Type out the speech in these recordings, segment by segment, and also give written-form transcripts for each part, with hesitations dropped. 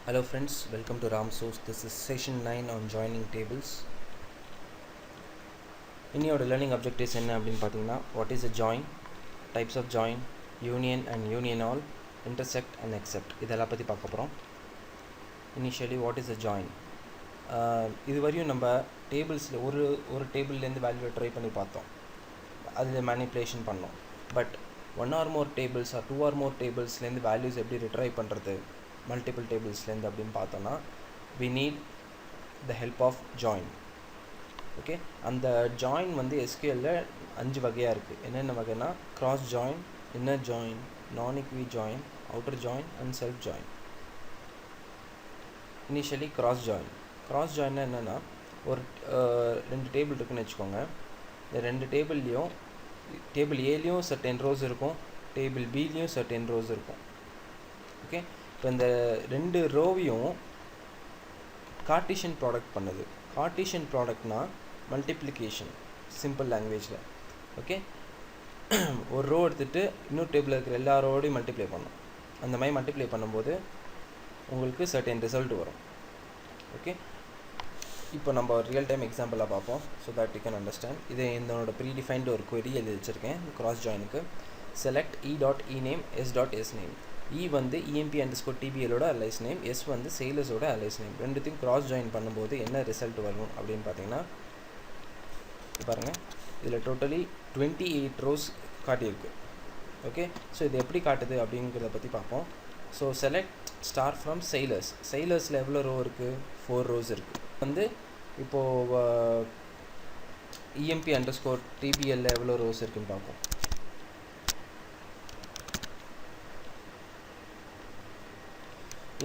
Hello friends, welcome to Ram Source. This is session 9 on joining tables. இன்னையோட learning objectives என்ன அப்படின்னு பார்த்தீங்கன்னா, what is a join, types of join, union and union all, intersect and accept இதெல்லாம் பற்றி பார்க்க போகிறோம். Initially what is a join? இது வரையும் நம்ம டேபிள்ஸில் ஒரு டேபிள்லேருந்து வேல்யூவை ட்ரை பண்ணி பார்த்தோம், அதில் மேனிப்புலேஷன் பண்ணோம். But one or more tables or two or more டேபிள்ஸ்லேருந்து வேல்யூஸ் எப்படி ரிட்ரை பண்ணுறது மல்டிபிள் டேபிள்ஸ்லேருந்து அப்படின்னு பார்த்தோன்னா we need the help of join. Okay, அந்த ஜாயின் வந்து SQLல 5 வகையாக இருக்குது. என்னென்ன வகைனா cross join, inner join, non equi join, outer join and self join. Initially cross join என்னென்னா, ஒரு 2 டேபிள் இருக்குதுன்னு வச்சுக்கோங்க. இந்த 2 டேபிள்லேயும் டேபிள் ஏலேயும் சர்டன் ரோஸ் இருக்கும், டேபிள் பிலேயும் சர்டன் ரோஸ் இருக்கும். ஓகே, இப்போ இந்த 2 ரோவையும் கார்ட்டீசியன் ப்ராடக்ட் பண்ணுது. கார்ட்டீசியன் ப்ராடக்ட்னா மல்டிப்ளிகேஷன் சிம்பிள் லாங்குவேஜில். ஓகே, ஒரு ரோ எடுத்துகிட்டு இன்னொரு டேபிளில் இருக்கிற எல்லா ரோடையும் மல்டிப்ளை பண்ணணும். அந்த மாதிரி மல்டிப்ளை பண்ணும்போது உங்களுக்கு சர்டன் ரிசல்ட் வரும். ஓகே, இப்போ நம்ம ரியல் டைம் எக்ஸாம்பிளாக பார்ப்போம், so that you can understand. இது என்னோட ப்ரீடிஃபைன்டு ஒரு query எழுதி வச்சுருக்கேன் கிராஸ் ஜாயினுக்கு. Select e.ename s.sname. வந்து emp_tblோட அலைஸ் நேம், s வந்து சேலர்ஸோட அலைஸ் நேம். ரெண்டுத்தையும் கிராஸ் ஜாயின் பண்ணும்போது என்ன ரிசல்ட் வரும் அப்படின்னு பார்த்தீங்கன்னா, பாருங்கள், இதில் டோட்டலி 28 ரோஸ் காட்டியிருக்கு. ஓகே, ஸோ இது எப்படி காட்டுது அப்படிங்கிறத பற்றி பார்ப்போம். ஸோ செலக்ட் ஸ்டார் ஃப்ரம் செயலர்ஸில் எவ்வளோ ரோ இருக்குது? 4 ரோஸ் இருக்குது. வந்து இப்போது emp_tbl எவ்வளோ ரோஸ் இருக்குதுன்னு பார்ப்போம்.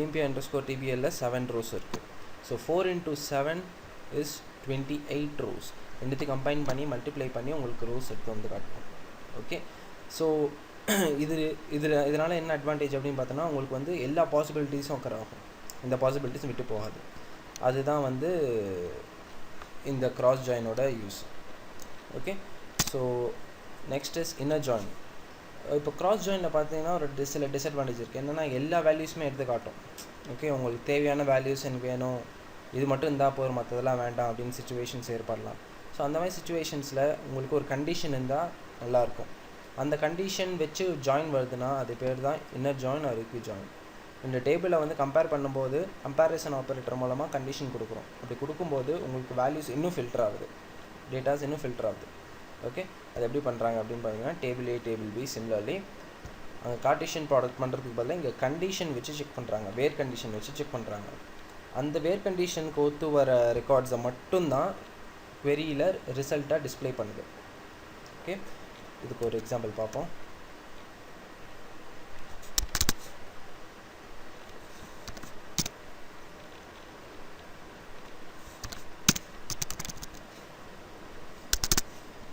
emp_tbl 7 ரோஸ் இருக்குது. So 4 into 7 is 28 rose. ரெண்டுத்தையும் கம்பைன் பண்ணி மல்டிப்ளை பண்ணி உங்களுக்கு ரோஸ் எடுத்து வந்து காட்டும். ஓகே, ஸோ இதனால் என்ன அட்வான்டேஜ் அப்படின்னு பார்த்தோன்னா, உங்களுக்கு வந்து எல்லா பாசிபிலிட்டிஸும் ஒக்கர் ஆகும், இந்த பாசிபிலிட்டிஸும் விட்டு போகாது. அதுதான் வந்து இந்த கிராஸ் ஜாயினோட use. Okay, so next is inner join. இப்போ கிராஸ் ஜாயினில் பார்த்தீங்கன்னா ஒரு சில டிஸ்அட்வான்டேஜ் இருக்குது. என்னென்னா எல்லா வேல்யூஸுமே எடுத்து காட்டும். ஓகே, உங்களுக்கு தேவையான வேல்யூஸ் எனக்கு வேணும், இது மட்டும் இருந்தால் போதும், மற்றதெல்லாம் வேண்டாம் அப்படின்னு சுச்சுவேஷன்ஸ் ஏற்படலாம். ஸோ அந்த மாதிரி சுச்சுவேஷன்ஸில் உங்களுக்கு ஒரு கண்டிஷன் இருந்தால் நல்லாயிருக்கும். அந்த கண்டிஷன் வச்சு ஜாயின் வருதுன்னா அது பேர் தான் inner join or equi join. இந்த டேபிளை வந்து கம்பேர் பண்ணும்போது கம்பேரிசன் ஆப்ரேட்டர் மூலமாக கண்டிஷன் கொடுக்குறோம். அப்படி கொடுக்கும்போது உங்களுக்கு வேல்யூஸ் இன்னும் ஃபில்டர் ஆகுது, டேட்டாஸ் இன்னும் ஃபில்டர் ஆகுது. ஓகே, அது எப்படி பண்ணுறாங்க அப்படின்னு பார்த்தீங்கன்னா, table A table B similarly அங்கே கார்ட்டீசியன் ப்ராடக்ட் பண்ணுறதுக்கு பதிலாக இங்கே கண்டிஷன் வச்சு செக் பண்ணுறாங்க, வேர் கண்டிஷன் வச்சு செக் பண்ணுறாங்க. அந்த வேர் கண்டிஷனுக்கு ஒத்து வர ரெக்கார்ட்ஸை மட்டும்தான் queryயில் ரிசல்ட்டாக டிஸ்பிளே பண்ணுது. ஓகே, இதுக்கு ஒரு எக்ஸாம்பிள் பார்ப்போம்.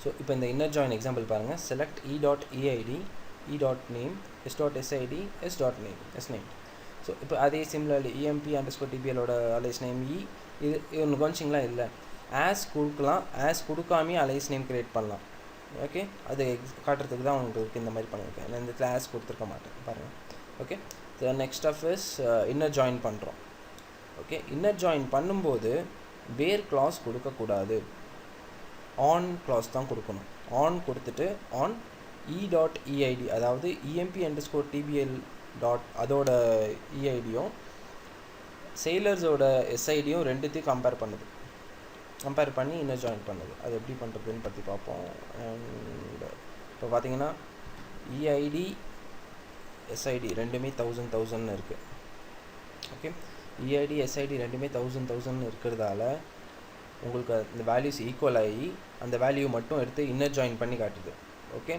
ஸோ இப்போ இந்த இன்னர் ஜாயின் எக்ஸாம்பிள் பாருங்கள். Select e.eid, e.name, s.sid, s.name, sname. So இப்போ அதே சிமிலர்லி emp_tblோட அலைஸ் நேம் இது ஒன்று கவனிச்சிங்களா? இல்லை, ஆஸ் கொடுக்கலாம், ஆஸ் கொடுக்காமே அலைஸ் நேம் க்ரியேட் பண்ணலாம். ஓகே, அது காட்டுறதுக்கு தான் உங்களுக்கு இந்த மாதிரி பண்ணியிருக்கேன். நான் இந்த இடத்துல ஆஸ் கொடுத்துருக்க மாட்டேன் பாருங்கள். Okay, so next of is inner join பண்ணுறோம். ஓகே, இன்னர் ஜாயின் பண்ணும்போது வேர் கிளாஸ் கொடுக்கக்கூடாது, ஆன் கிளாஸ் தான் கொடுக்கணும். ஆன் கொடுத்துட்டு ஆன் e.eid, அதாவது emp_tbl அதோட EIDயும் செயலர்ஸோட SIDயும் ரெண்டுத்தையும் கம்பேர் பண்ணுது. கம்பேர் பண்ணி இன்னர் ஜாயின் பண்ணுது. அது எப்படி பண்ணுறதுன்னு பற்றி பார்ப்போம். அண்ட் இப்போ பார்த்தீங்கன்னா EID SID ரெண்டுமே 1000 இருக்குது. ஓகே, EID SID ரெண்டுமே 1000 இருக்கிறதால உங்களுக்கு அந்த வேல்யூஸ் ஈக்குவல் ஆகி அந்த வேல்யூ மட்டும் எடுத்து இன்னர் ஜாயின் பண்ணி காட்டுது. ஓகே,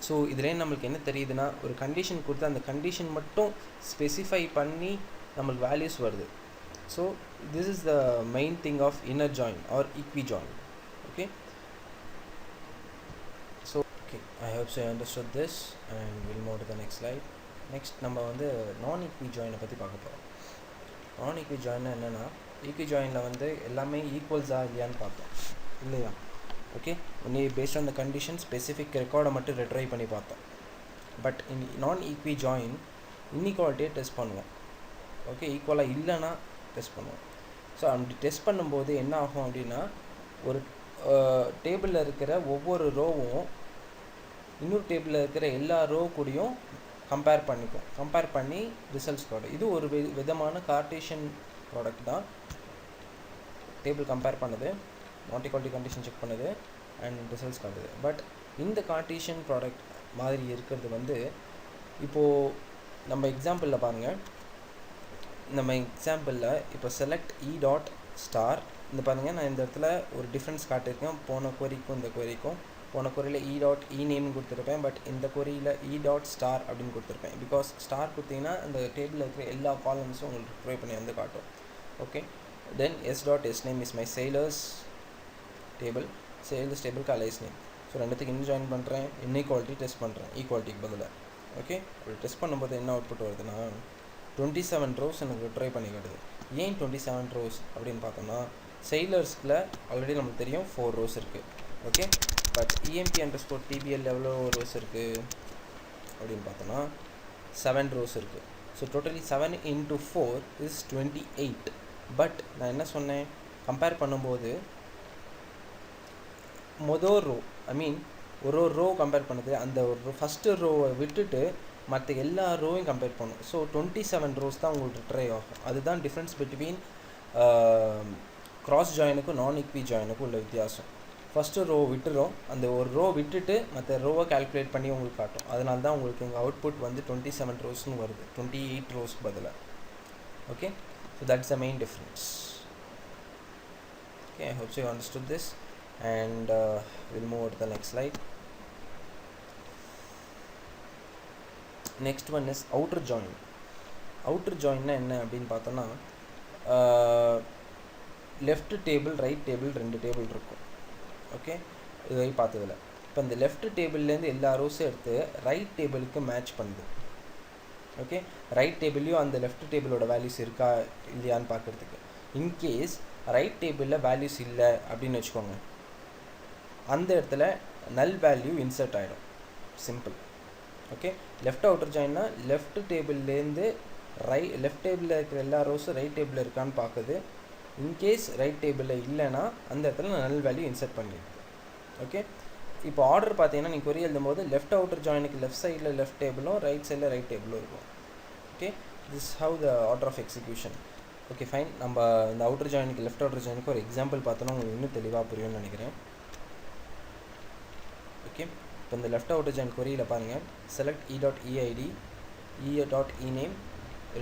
ஸோ இதுலேயே நம்மளுக்கு என்ன தெரியுதுன்னா, ஒரு கண்டிஷன் கொடுத்து அந்த கண்டிஷன் மட்டும் ஸ்பெசிஃபை பண்ணி நம்மளுக்கு வேல்யூஸ் வருது. So this is the main thing of inner join or equi join. Okay, so okay, I hope so you understood this and will move to the next slide. Next நம்ம வந்து நான் equi ஜாயினை பற்றி பார்க்க போகிறோம். நான் equi join என்னென்னா, equi ஜாயினில் வந்து எல்லாமே ஈக்குவல்ஸாக இல்லையான்னு பார்த்தோம், இல்லையா? Okay, only based on the condition specific ரெக்கார்டை மட்டும் ரிட்ரை பண்ணி பார்த்தோம். But in non equi join இன்இக்வாலிட்டியை test பண்ணுவோம். ஓகே, ஈக்குவலாக இல்லைன்னா டெஸ்ட் பண்ணுவோம். ஸோ அப்படி டெஸ்ட் பண்ணும்போது என்ன ஆகும் அப்படின்னா, ஒரு டேபிளில் இருக்கிற ஒவ்வொரு ரோவும் இன்னொரு டேபிளில் இருக்கிற எல்லா ரோ கூடயும் கம்பேர் பண்ணி ரிசல்ட்ஸ் காட்டும். இது ஒரு விதமான கார்ட்டீசியன் ப்ராடக்ட் தான். டேபிள் கம்பேர் பண்ணுது, நாட் ஈக்குவாலிட்டி கண்டிஷன் செக் பண்ணுது அண்ட் ரிசல்ட்ஸ் காட்டுது. பட் இந்த கார்ட்டீசியன் ப்ராடக்ட் மாதிரி இருக்கிறது வந்து இப்போது நம்ம எக்ஸாம்பிளில் பாருங்கள். நம்ம எக்ஸாம்பிளில் இப்போ செலக்ட் இ டாட் ஸ்டார் இந்த பாருங்கள், நான் இந்த இடத்துல ஒரு டிஃப்ரென்ஸ் காட்டியிருக்கேன் போன கொரிக்கும் இந்த கொரிக்கும். போன கொரியில் இ டாட் இ நேம்னு கொடுத்துருப்பேன், பட் இந்த கொரியில் இ டாட் ஸ்டார் அப்படின்னு கொடுத்துருப்பேன். பிகாஸ் ஸ்டார் கொடுத்தீங்கன்னா அந்த டேபிளில் இருக்கிற எல்லா காலம்ஸும் உங்களுக்கு ட்ரை பண்ணி வந்து காட்டும். Okay, then S dot S name is my sailors table call S name. So ரெண்டுத்துக்கு இன்னும் ஜாயின் பண்ணுறேன், இன்இக்வாலிட்டி டெஸ்ட் பண்ணுறேன் ஈக்குவாலிட்டிக்கு பதிலாக. ஓகே, அப்படி டெஸ்ட் பண்ணும்போது என்ன அவுட்புட் வருதுன்னா 27 ரோஸ் எனக்கு ட்ரை பண்ணி காட்டுது. ஏன் 27 ரோஸ் அப்படின்னு பார்த்தோம்னா, sailors-ல ஆல்ரெடி நமக்கு தெரியும் 4 ரோஸ் இருக்குது. ஓகே, பட் emp_tbl எவ்வளோ ரோஸ் இருக்குது அப்படின்னு பார்த்தோன்னா 7 ரோஸ் இருக்குது. So totally 7 into 4 is 28. But நான் என்ன சொன்னேன், கம்பேர் பண்ணும்போது மொதல் ரோ ஒரு ரோ கம்பேர் பண்ணுது, அந்த ஒரு ஃபஸ்ட்டு ரோவை விட்டுட்டு மற்ற எல்லா ரோவையும் கம்பேர் பண்ணும். ஸோ 27 ரோஸ் தான் உங்களுக்கு ட்ரை ஆகும். அதுதான் டிஃப்ரென்ஸ் பிட்வீன் கிராஸ் ஜாயினுக்கும் நான் ஈக்வி ஜாயினுக்கும் உள்ள வித்தியாசம். ஃபஸ்ட்டு ரோ விட்டுரும், அந்த ஒரு ரோ விட்டுட்டு மற்ற ரோவை கால்குலேட் பண்ணி உங்களுக்கு காட்டும். அதனால தான் உங்களுக்கு எங்கள் அவுட்புட் வந்து 27 ரோஸ்னு வருது, 28 ரோஸ்க்கு பதிலாக. Okay, so that's the main difference. Okay, I hope so you understood this, and we'll move on to the next slide. Next one is outer join. Outer join na enna appdin pathona, left table right table rendu table irukum. Okay, idai paathadilla ipo இந்த left table la irundhu ella rows eduthu right table ku match பண்ணுது. Okay, right டேபிள்லையும் அந்த left டேபிளோட values இருக்கா இல்லையான்னு பார்க்குறதுக்கு. In case right டேபிளில் values இல்லை அப்படின்னு வச்சுக்கோங்க, அந்த இடத்துல நல் வேல்யூ இன்சர்ட் ஆகிடும். சிம்பிள். ஓகே, லெஃப்ட் அவுட்டர் ஜாயின்னா லெஃப்ட் டேபிள்லேருந்து லெஃப்ட் டேபிளில் இருக்கிற எல்லா ரோஸும் ரைட் டேபிளில் இருக்கான்னு பார்க்குது. இன்கேஸ் ரைட் டேபிளில் இல்லைன்னா அந்த இடத்துல நல் வேல்யூ இன்சர்ட் பண்ணிடுது. ஓகே, இப்போ ஆர்டர் பார்த்தீங்கன்னா நீங்கள் கொரி எழுதும்போது லெஃப்ட் அவுட்டர் ஜாயினுக்கு லெஃப்ட் சைடில் லெஃப்ட் டேபிளும் ரைட் சைடில் ரைட் டேபிளும் இருக்கும். Okay, this how the order of execution. Okay fine, நம்ம இந்த அவுட்டர் ஜாயினுக்கு லெஃப்ட் அவுட்டர் ஜாயினுக்கு ஒரு எக்ஸாம்பிள் பார்த்தோன்னா உங்களுக்கு இன்னும் தெளிவாக புரியும்னு நினைக்கிறேன். ஓகே, இப்போ இந்த லெஃப்ட் அவுட்டர் ஜாயின் கொரியில் பாருங்கள், select E dot EID dot E name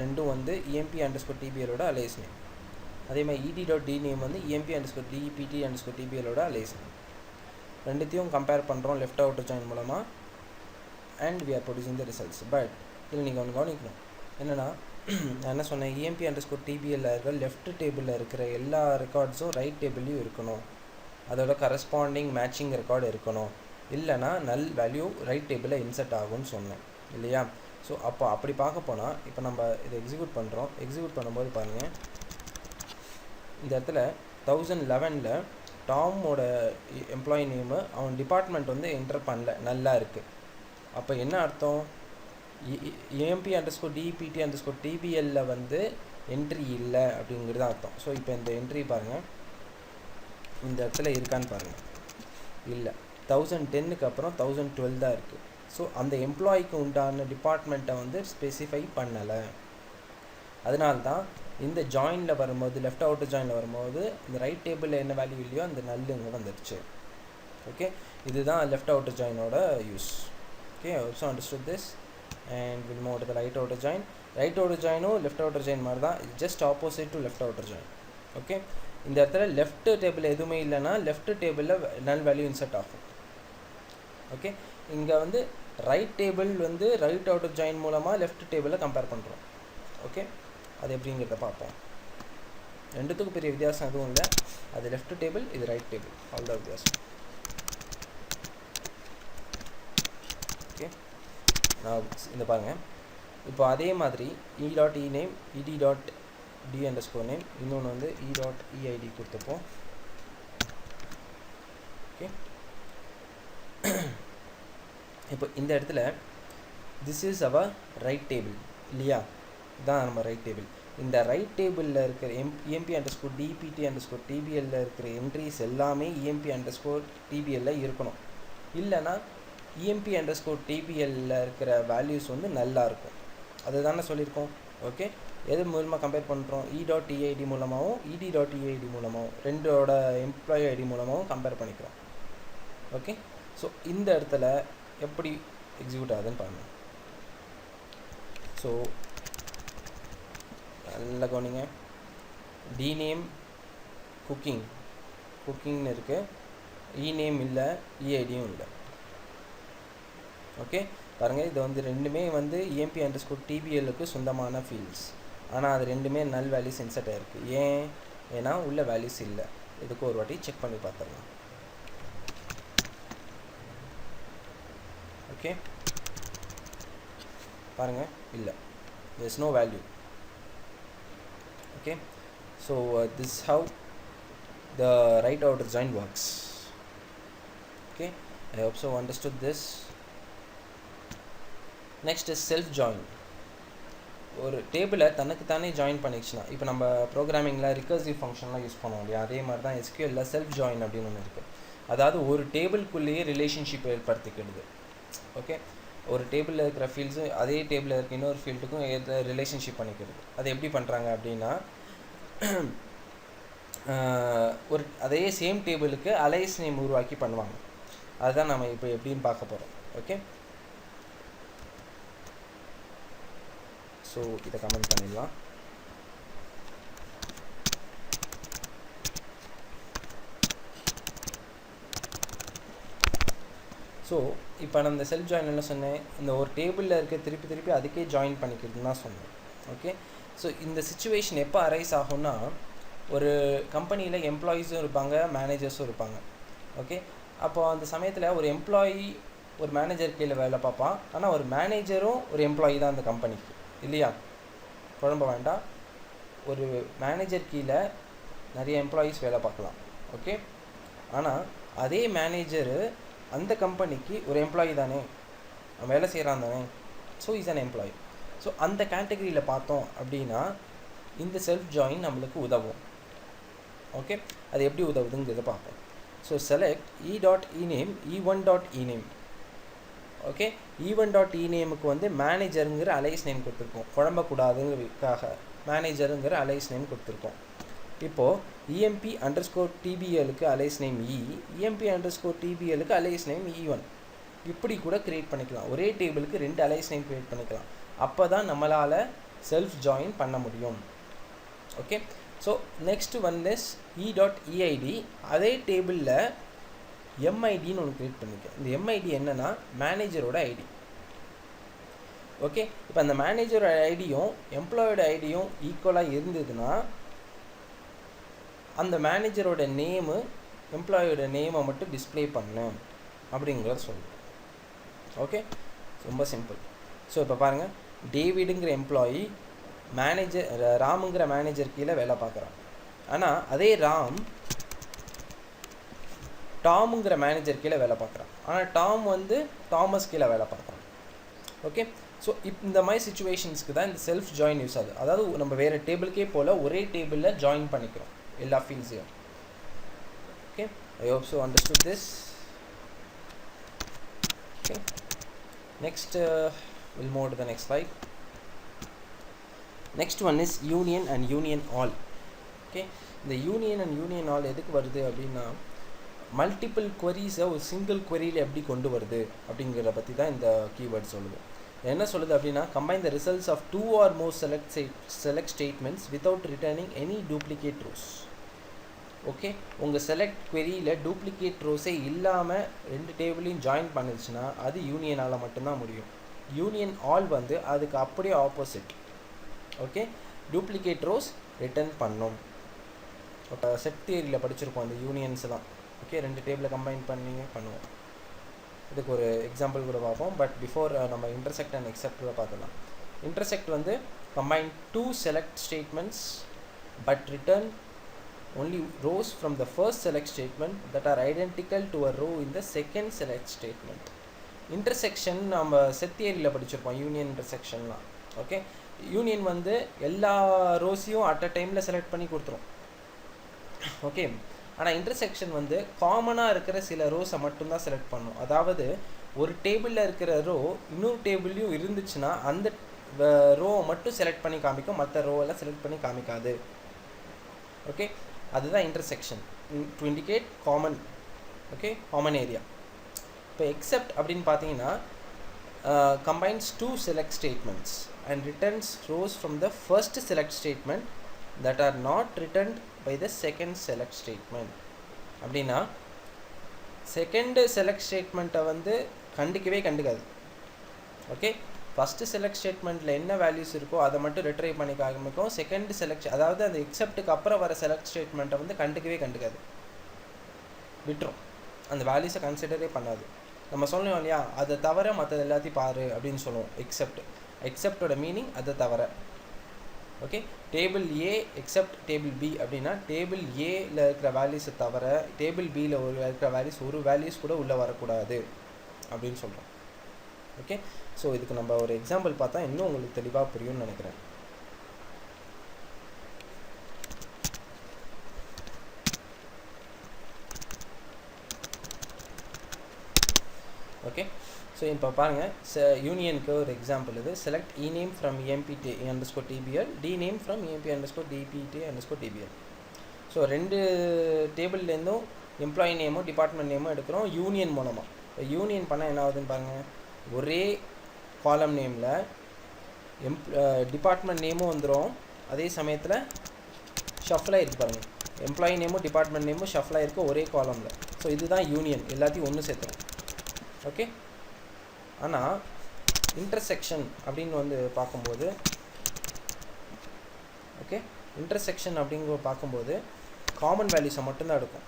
ரெண்டும் வந்து emp_tbl அலைஸ் நேம். அதே மாதிரி ed டாட் டி நேம் வந்து emp_dpt_tbl அலைஸ் நேம். ரெண்டுத்தையும் கம்பேர் பண்ணுறோம் லெஃப்ட் அவுட்டர் ஜாயின் மூலமாக, and we are producing the results. But இதில் நீங்கள் ஒன்று கவனிக்கணும், என்னென்னா நான் என்ன சொன்னேன், emp_tbl இருக்கிற லெஃப்ட் டேபிளில் இருக்கிற எல்லா ரெக்கார்ட்ஸும் ரைட் டேபிள்லையும் இருக்கணும், அதோட கரஸ்பாண்டிங் மேட்சிங் ரெக்கார்டு இருக்கணும், இல்லைனா நல் வேல்யூ ரைட் டேபிளில் இன்சர்ட் ஆகும்னு சொன்னேன் இல்லையா. ஸோ அப்போ அப்படி பார்க்க போனால் இப்போ நம்ம இதை எக்ஸிக்யூட் பண்ணுறோம். எக்ஸிக்யூட் பண்ணும்போது பாருங்கள், இந்த இடத்துல 1011 டாமோட எம்ப்ளாயி நேமு அவன் டிபார்ட்மெண்ட் வந்து என்டர் பண்ணல, நல்லா இருக்குது. அப்போ என்ன அர்த்தம், emp_dpt_tbl வந்து என்ட்ரி இல்லை அப்படிங்கிறது தான் அர்த்தம். ஸோ இப்போ இந்த என்ட்ரி பாருங்கள், இந்த இடத்துல இருக்கான்னு பாருங்கள், இல்லை. 1010க்கு அப்புறம் 1012 தான் இருக்குது. ஸோ அந்த எம்ப்ளாய்க்கு உண்டான டிபார்ட்மெண்ட்டை வந்து ஸ்பெசிஃபை பண்ணலை. அதனால தான் இந்த ஜாயினில் வரும்போது, லெஃப்ட் அவுட்டர் ஜாயினில் வரும்போது இந்த ரைட் டேபிளில் என்ன வேல்யூ இல்லையோ அந்த நல்லு இங்கே வந்துடுச்சு. ஓகே, இதுதான் லெஃப்ட் அவுட்டர் ஜாயினோட use. Okay, also understood this, and will move to the right outer join. Right outer ஜாயினும் லெஃப்ட் அவுட்டர் ஜாயின் மாதிரி தான், just opposite to left outer join. Okay, இந்த இடத்துல லெஃப்ட் டேபிள் எதுவுமே இல்லைன்னா லெஃப்ட் டேபிளில் நல் வேல்யூ இன்சர்ட் ஆகும். ஓகே, இங்கே வந்து ரைட் டேபிள் வந்து ரைட் அவுட்டர் ஜாயின் மூலமாக லெஃப்ட் டேபிளில் கம்பேர் பண்ணுறோம். ஓகே, அது எப்படிங்கிறத பார்ப்போம். ரெண்டுத்துக்கும் பெரிய வித்தியாசம் எதுவும் இல்லை, அது லெஃப்ட் டேபிள், இது ரைட் டேபிள், அவ்வளோதான் வித்தியாசம். ஓகே, நான் இந்த பாருங்கள், இப்போ அதே மாதிரி E dot E name ed dot d__ name, இன்னொன்று வந்து இ டாட் இஐடி கொடுத்துப்போம். ஓகே, இப்போ இந்த இடத்துல this is our right table. இல்லையா? இதுதான் நம்ம ரைட் டேபிள். இந்த ரைட் டேபிளில் இருக்கிற இஎம்பி அண்டர்ஸ்கோர் டிபிடி அண்டர்ஸ்கோர் டிபிஎல்ல இருக்கிற என்ட்ரிஸ் எல்லாமே இஎம்பி அண்டர்ஸ்கோர் டிபிஎல்ல இருக்கணும். இல்லைனா இஎம்பி அண்டர்ஸ்கோர் டிபிஎல்ல இருக்கிற வேல்யூஸ் வந்து நல்லா இருக்கும். அதுதானே சொல்லியிருக்கோம். ஓகே, எது மூலமாக கம்பேர் பண்ணுறோம்? e.eid மூலமாகவும் ed.eid மூலமாகவும் ரெண்டோட எம்ப்ளாயி ஐடி மூலமாகவும் கம்பேர் பண்ணிக்கிறோம். ஓகே, ஸோ இந்த இடத்துல எப்படி எக்ஸிக்யூட் ஆகுதுன்னு பாருங்கள். ஸோ நல்லா கவனிங்க. டிநேம் குக்கிங்னு இருக்குது, இநேம் இல்லை, இஐடியும் இல்லை. ஓகே பாருங்கள், இது வந்து ரெண்டுமே வந்து இஎம்பி அண்டர்ஸ்கோர் டிபிஎல்லுக்கு சொந்தமான ஃபீல்ட்ஸ். ஆனால் அது ரெண்டுமே நல் வேல்யூஸ் இன்செர்ட் ஆகிருக்கு. ஏன்னா உள்ள வேல்யூஸ் இல்லை. இதுக்கு ஒரு வாட்டி செக் பண்ணி பார்த்துடலாம். ஓகே பாருங்கள், இல்லை, there is no value. Okay, so this is how the right order join works. Okay, I hope so understood this. Next is self join. ஒரு டேபிளை தனக்கு தானே ஜாயின் பண்ணிச்சுன்னா, இப்போ நம்ம ப்ரோக்ராமிங்கில் ரிகர்சிவ் ஃபங்க்ஷன்லாம் யூஸ் பண்ணுவோம் இல்லையா, அதே மாதிரி தான் எஸ்கியூஎல்ல செல்ஃப் ஜாயின் அப்படின்னு ஒன்று இருக்குது. அதாவது ஒரு டேபிள்குள்ளேயே ரிலேஷன்ஷிப் ஏற்படுத்திக்கிடுது. ஓகே, ஒரு டேபிளில் இருக்கிற ஃபீல்ட்ஸும் அதே டேபிளில் இருக்க இன்னொரு ஃபீல்டுக்கும் ரிலேஷன்ஷிப் பண்ணிக்கிறது. அது எப்படி பண்ணுறாங்க அப்படின்னா, ஒரு அதே சேம் டேபிளுக்கு அலைஸ் நேம் உருவாக்கி பண்ணுவாங்க. அதுதான் நம்ம இப்போ எப்படின்னு பார்க்க போகிறோம். ஓகே, ஸோ இதை கமெண்ட் பண்ணிடலாம். ஸோ இப்போ நான் இந்த செல்ஃப் ஜாயின் என்ன சொன்னேன், இந்த ஒரு டேபிளில் இருக்க திருப்பி அதுக்கே ஜாயின் பண்ணிக்கிறதுன்னு தான் சொன்னேன். ஓகே, ஸோ இந்த சிச்சுவேஷன் எப்போ அரைஸ் ஆகும்னா, ஒரு கம்பெனியில் எம்ப்ளாயீஸும் இருப்பாங்க, மேனேஜர்ஸும் இருப்பாங்க. ஓகே, அப்போது அந்த சமயத்தில் ஒரு எம்ப்ளாயி ஒரு மேனேஜர் கீழே வேலை பார்ப்பான். ஆனால் ஒரு மேனேஜரும் ஒரு எம்ப்ளாயி தான் அந்த கம்பெனிக்கு, இல்லையா? குழம்ப வேண்டாம். ஒரு மேனேஜர் கீழே நிறைய எம்ப்ளாயீஸ் வேலை பார்க்கலாம். ஓகே, ஆனால் அதே மேனேஜரு அந்த கம்பெனிக்கு ஒரு எம்ப்ளாயி தானே, அவன் வேலை செய்கிறான் தானே. So is an employee. So அந்த கேட்டகரியில் பார்த்தோம் அப்படின்னா இந்த செல்ஃப் ஜாயின் நம்மளுக்கு உதவும். ஓகே, அது எப்படி உதவுதுங்கிறத பார்ப்போம். So select e.ename e1.ename. Okay, e1.ename வந்து மேனேஜருங்கிற அலைஸ் நேம் கொடுத்துருக்கோம். குழம்பக்கூடாதுங்கிறதுக்காக மேனேஜருங்கிற அலைஸ் நேம் கொடுத்துருக்கோம். இப்போது இஎம்பி அண்டர்ஸ்கோர் டிபிஎலுக்கு அலைஸ் நேம் இஎம்பி அண்டர்ஸ்கோர் டிபிஎலுக்கு அலைஸ் நேம் e1. இப்படி கூட க்ரியேட் பண்ணிக்கலாம். ஒரே டேபிளுக்கு 2 அலைஸ் நேம் க்ரியேட் பண்ணிக்கலாம். அப்போ தான் நம்மளால் செல்ஃப் ஜாயின் பண்ண முடியும். ஓகே, ஸோ நெக்ஸ்ட் வந்து e.eid. அதே டேபிளில் எம்ஐடின்னு ஒன்று க்ரியேட் பண்ணிக்க. இந்த எம்ஐடி என்னென்னா மேனேஜரோட ஐடி. ஓகே, இப்போ அந்த மேனேஜரோட ஐடியும் எம்ப்ளாயோட ஐடியும் ஈக்குவலாக இருந்ததுன்னா அந்த மேனேஜரோட நேமு எம்ப்ளாயோட நேமை மட்டும் டிஸ்பிளே பண்ணு அப்படிங்கிறத சொல்லுவோம். ஓகே, ரொம்ப சிம்பிள். ஸோ இப்போ பாருங்கள், டேவிடுங்கிற எம்ப்ளாயி ராமுங்கிற மேனேஜர் கீழே வேலை பார்க்குறான். ஆனால் அதே ராம் டாமுங்கிற மேனேஜர் கீழே வேலை பார்க்குறான். ஆனால் டாம் வந்து தாமஸ் கீழே வேலை பார்க்குறான். ஓகே, ஸோ இந்த மாதிரி சிச்சுவேஷன்ஸ்க்கு தான் இந்த செல்ஃப் ஜாயின் யூஸ் ஆகுது. அதாவது நம்ம வேறு டேபிளுக்கே போல் ஒரே டேபிளில் ஜாயின் பண்ணிக்கிறோம் எல்லா ஃபீல்ட்ஸையும். Okay, I hope so understood this. Okay, next we'll move to the next slide. Next one is union and union all. Okay, இந்த union and union all எதுக்கு வருது அப்படின்னா, மல்டிபிள் queries-ஐ ஒரு சிங்கிள் query-ல எப்படி கொண்டு வருது அப்படிங்கிறத பற்றி தான் இந்த கீவேர்ட் சொல்லுது. என்ன சொல்லுது அப்படின்னா, combine the results of 2 or more select statements without returning any duplicate rows. Okay, உங்கள் செலக்ட் query-ல டூப்ளிகேட் ரோஸே இல்லாமல் 2 டேபிளையும் ஜாயின் பண்ணிடுச்சுன்னா அது யூனியனால் மட்டும்தான் முடியும். யூனியன் ஆல் வந்து அதுக்கு அப்படியே opposite. Okay, duplicate rose return பண்ணும். இப்போ செட் தியரியில் படிச்சிருப்போம் அந்த யூனியன்ஸ்லாம். ஓகே, 2 டேபிளை கம்பைன் பண்ணி பண்ணுவோம். இதுக்கு ஒரு எக்ஸாம்பிள் கூட பார்ப்போம். பட் பிஃபோர் நம்ம இன்டர்செக்ட் அண்ட் எக்ஸெப்ட் கூட பார்த்துக்கலாம். இன்டர்செக்ட் வந்து combine 2 select statements but return only rows from the first select statement that are identical to a row in the second select statement. Intersection நம்ம set தியரியில் படிச்சிருப்போம், union இன்டர்செக்ஷன்லாம். Okay, union வந்து எல்லா ரோஸையும் at a டைமில் select பண்ணி கொடுத்துரும். Okay, ஆனால் intersection வந்து காமனாக இருக்கிற சில ரோஸை மட்டும்தான் செலக்ட் பண்ணும். அதாவது ஒரு டேபிளில் இருக்கிற ரோ இன்னொரு டேபிள்லையும் இருந்துச்சுன்னா அந்த ரோவை மட்டும் செலக்ட் பண்ணி காமிக்கும், மற்ற ரோவெல்லாம் செலக்ட் பண்ணி காமிக்காது. ஓகே, அதுதான் intersection to indicate common. Okay, common area. இப்போ எக்ஸெப்ட் அப்படின்னு பார்த்தீங்கன்னா combines two select statements and returns rows from the first select statement that are not returned by the second select statement. அப்படின்னா second select ஸ்டேட்மெண்ட்டை வந்து கண்டுக்காது. Okay, first select ஸ்டேட்மெண்ட்டில் என்ன values இருக்கோ அதை மட்டும் ரிட்ரைவ் பண்ணி காமிக்கும். செகண்ட் செலக்ட் அதாவது அந்த எக்ஸெப்ட்டுக்கு அப்புறம் வர செலக்ட் ஸ்டேட்மெண்ட்டை வந்து கண்டுக்காது, விட்டுரும். அந்த வேல்யூஸை கன்சிடரே பண்ணாது. நம்ம சொல்லணும் இல்லையா, அதை தவிர மற்றது எல்லாத்தையும் பாரு அப்படின்னு சொல்லுவோம். எக்ஸெப்டோட மீனிங் அதை தவிர. Okay, table A except table B அப்படின்னா டேபிள் ஏல இருக்கிற வேல்யூஸை தவிர டேபிள் பியில் இருக்கிற ஒரு வேல்யூஸ் கூட உள்ளே வரக்கூடாது அப்படின்னு சொல்கிறோம். ஓகே, ஸோ இதுக்கு நம்ம ஒரு எக்ஸாம்பிள் பார்த்தா இன்னும் உங்களுக்கு தெளிவாக புரியும்னு நினைக்கிறேன். ஓகே, ஸோ இப்போ பாருங்கள், யூனியனுக்கு ஒரு எக்ஸாம்பிள் இது. Select E name from EMP underscore TBL, D name from EMP underscore DPT underscore TBL. So ரெண்டு டேபிள்லேருந்தும் எம்ப்ளாயி நேமும் டிபார்ட்மெண்ட் நேமும் எடுக்கிறோம் யூனியன் மூலமாக. இப்போ யூனியன் பண்ணால் என்ன ஆகுதுன்னு பாருங்கள், ஒரே காலம் நேமில் டிபார்ட்மெண்ட் நேமும் வந்துடும், அதே சமயத்தில் ஷஃப்லாக இருக்கு பாருங்கள். எம்ப்ளாயி நேமும் டிபார்ட்மெண்ட் நேமும் ஷஃப்லாக இருக்குது ஒரே காலமில். ஸோ இதுதான் யூனியன், எல்லாத்தையும் ஒன்று சேர்த்துரும். ஓகே, ஆனால் இன்டர்செக்ஷன் அப்படின்னு வந்து பார்க்கும்போது, ஓகே, இன்டர்செக்ஷன் அப்படிங்கிற பார்க்கும்போது காமன் வேல்யூஸை மட்டும்தான் எடுக்கும்.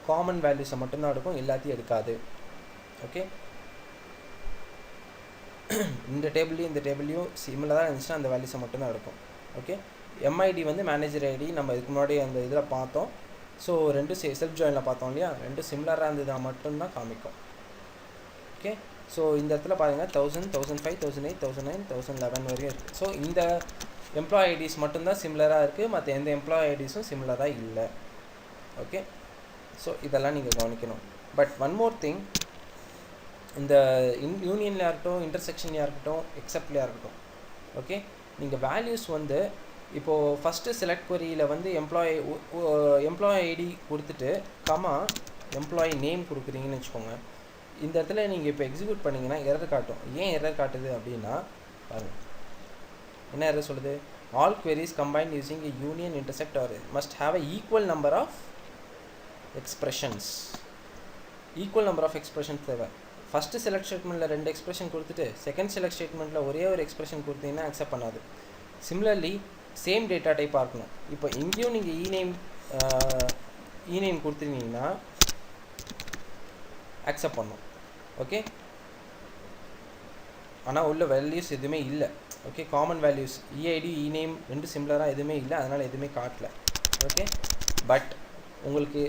காமன் வேல்யூஸை மட்டும்தான் எடுக்கும், எல்லாத்தையும் எடுக்காது. ஓகே, இந்த டேபிள்லையும் இந்த டேபிள்லையும் சிமிலராக இருந்துச்சுன்னா அந்த வேல்யூஸை மட்டும்தான் எடுக்கும். ஓகே, MID வந்து மேனேஜர் ஐடி நம்ம இதுக்கு முன்னாடி அந்த இதில் பார்த்தோம். ஸோ ரெண்டும் செல்ஃப் ஜாயினில் பார்த்தோம் இல்லையா, ரெண்டும் சிமிலராக இருந்ததாக மட்டும்தான் காமிக்கும். ஓகே, ஸோ இந்த இடத்துல பாருங்கள் 1000, 1005, 1008, 1009, 1011 வரையும் இருக்குது. ஸோ இந்த எம்ப்ளாயி ஐடிஸ் மட்டும்தான் சிமிலராக இருக்குது, மற்ற எந்த எம்ப்ளாயி ஐடிஸும் சிமிலராக இல்லை. ஓகே, ஸோ இதெல்லாம் நீங்கள் கவனிக்கணும். பட் ஒன் மோர் திங், இந்த யூனியன்லையாக இருக்கட்டும், இன்டர்செக்ஷன்லையாக இருக்கட்டும், எக்ஸெப்ட்லையாக இருக்கட்டும், ஓகே, நீங்கள் வேல்யூஸ் வந்து இப்போது ஃபஸ்ட்டு செலக்ட் கொரியில் வந்து எம்ப்ளாயி ஐடி கொடுத்துட்டு எம்ப்ளாயி நேம் கொடுக்குறீங்கன்னு வச்சுக்கோங்க. இந்த இடத்துல நீங்கள் இப்போ எக்ஸிக்யூட் பண்ணிங்கன்னா எரர் காட்டும். ஏன் எரர் காட்டுது அப்படின்னா பாருங்கள், என்ன எரர் சொல்லுது, all queries combined using a union intersect or must have a equal number of expressions. Equal number of expressions தேவை. ஃபஸ்ட்டு செலக்ட் ஸ்டேட்மெண்ட்டில் 2 எக்ஸ்பிரஷன் கொடுத்துட்டு செகண்ட் செலக்ட் ஸ்டேட்மெண்ட்டில் ஒரே ஒரு எக்ஸ்பிரஷன் கொடுத்தீங்கன்னா அக்செப்ட் பண்ணாது. சிமிலர்லி சேம் டேட்டா டைப்பாக இருக்கணும். இப்போ இங்கேயும் நீங்கள் இநேம் கொடுத்துருந்தீங்கன்னா அக்செப்ட் பண்ணணும். ஓகே, ஆனால் உள்ள வேல்யூஸ் எதுவுமே இல்லை. ஓகே, காமன் வேல்யூஸ் EID இநேம் ரெண்டு சிமிலராக எதுவுமே இல்லை, அதனால் எதுவுமே காட்டல. ஓகே, பட் உங்களுக்கு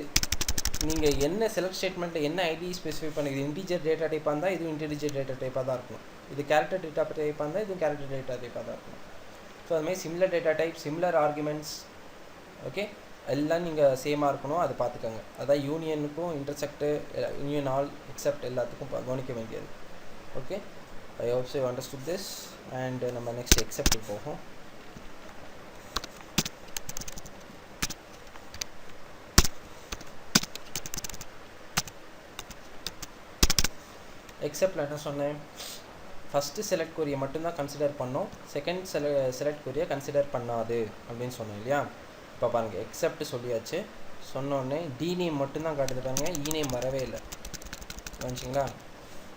நீங்கள் என்ன செலக்ட் ஸ்டேட்மெண்ட்டில் என்ன ஐடி ஸ்பெசிஃபை பண்ணிக்குது, இன்டீஜர் டேட்டா டைப்பாக இருந்தால் இதுவும் இன்டீஜர் டேட்டா டைப்பாக தான் இருக்கணும். இது கேரக்டர் டேட்டா டைப்பாக இருந்தால் இதுவும் கேரக்டர் டேட்டா டைப்பாக தான் இருக்கணும். ஸோ அதுமாதிரி similar data type, similar arguments, okay, எல்லாம் நீங்கள் சேமாக இருக்கணும், அது பார்த்துக்கோங்க. அதான் யூனியனுக்கும் இன்டர்செக்ட்டு, யூனியன் ஆல் எக்ஸெப்ட் எல்லாத்துக்கும் கவனிக்க வேண்டியது. Okay, I hope you understood this. And நம்ம நெக்ஸ்ட் எக்ஸெப்ட் போகும். எக்ஸெப்டில் என்ன சொன்னேன், ஃபஸ்ட்டு செலக்ட் கொரியை மட்டும்தான் கன்சிடர் பண்ணோம், செகண்ட் செலக்ட் கொரியை கன்சிடர் பண்ணாது அப்படின்னு சொன்னேன் இல்லையா. இப்போ பாருங்கள், எக்ஸெப்ட் சொல்லியாச்சு, சொன்னோடனே டி நேம் மட்டும்தான் காட்டுதுட்டாங்க, நேம் வரவே இல்லை, வந்துச்சிங்களா.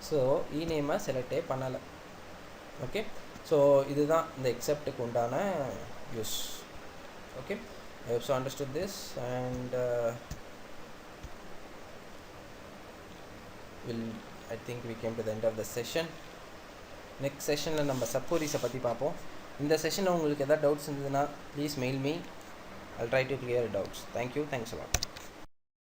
ஸோ நேமை செலக்டே பண்ணலை. ஓகே, ஸோ இதுதான் இந்த எக்ஸெப்ட்டுக்கு உண்டான use. Okay, I hope you understood this. And I think we came to the end of the session. Next sessionல நம்ம சப்கொரிஸை பற்றி பார்ப்போம். இந்த செஷனில் உங்களுக்கு எதாவது டவுட்ஸ் இருந்ததுன்னா please mail me. I'll try to clear doubts. Thank you. Thanks a lot.